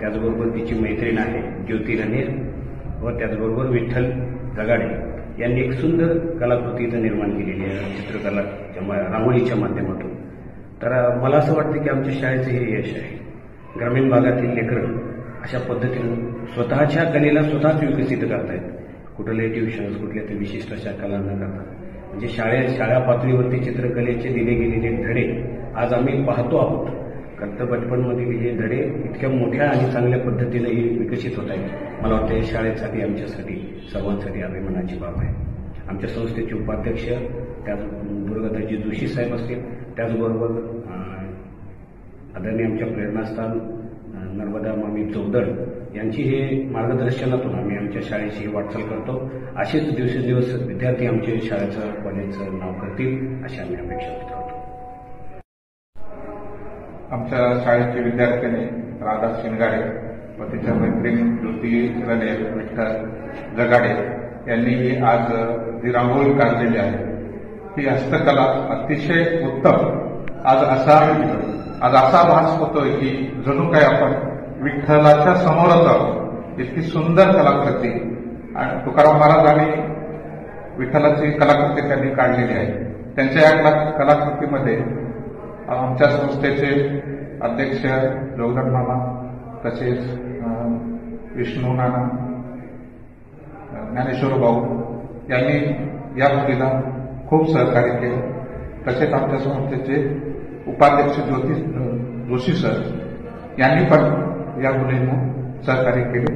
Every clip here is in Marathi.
त्याचबरोबर तिची मैत्रीण आहे ज्योती रणेर व त्याचबरोबर विठ्ठल जगाडे यांनी एक सुंदर कलाकृती इथं निर्माण केलेली आहे चित्रकला रांगोळीच्या माध्यमातून। तर मला असं वाटतं की आमच्या शाळेचं हे यश आहे। ग्रामीण भागातील लेकरं अशा पद्धतीनं स्वतःच्या कलेला स्वतःच विकसित करतायत, कुठले ट्युशन्स कुठल्या ते विशिष्ट अशा कला न करता। म्हणजे शाळा पातळीवरती चित्रकलेचे दिले गेलेले धडे आज आम्ही पाहतो आहोत। कारण बचपनमधील हे धडे इतक्या मोठ्या आणि चांगल्या पद्धतीने विकसित होत आहेत। मला वाटतं शाळेसाठी आमच्यासाठी सर्वांसाठी अभिमानाची बाब आहे। आमच्या संस्थेचे उपाध्यक्ष त्याच दुर्गादाजी जोशी साहेब असतील, त्याचबरोबर आदरणीय आमच्या प्रेरणास्थान नर्मदा मामी चौदर यांची हे मार्गदर्शनातून आम्ही आमच्या शाळेची वाटचाल करतो। असेच दिवसेंदिवस विद्यार्थी आमच्या शाळेचं कॉलेजचं नाव करतील अशी आम्ही अपेक्षा करतो। आमच्या शाळेचे विद्यार्थिनी राधा शिंगाडे व तिच्या मैत्रीण ज्योती रणेर विठ्ठल जगाडे यांनी आज जी रांगोळी काढलेली आहे ही हस्तकला अतिशय उत्तम। आज असा भास होतोय की जणू काय आपण विठ्ठलाच्या समोरच आहोत। इतकी सुंदर कलाकृती आणि तुकाराम महाराजांनी विठ्ठलाची कलाकृती त्यांनी काढलेली आहे। त्यांच्या या कलाकृतीमध्ये आमच्या संस्थेचे अध्यक्ष जोगदंड मामा तसेच विष्णू नाना ज्ञानेश्वर भाऊ यांनी या मुलीला खूप सहकार्य केले। तसेच आमच्या संस्थेचे उपाध्यक्ष ज्योती जोशी सर यांनी पण या मुलींना सहकार्य केले।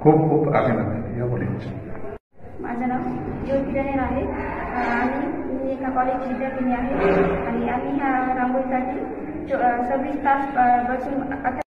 खूप खूप अभिनंदन या मुलींचे। माझं नाव ज्योती रणेर आहे आणि मी एका कॉलेजची विद्यार्थिनी आहे आणि आम्ही ह्या रांगोळीसाठी 26 तास बसून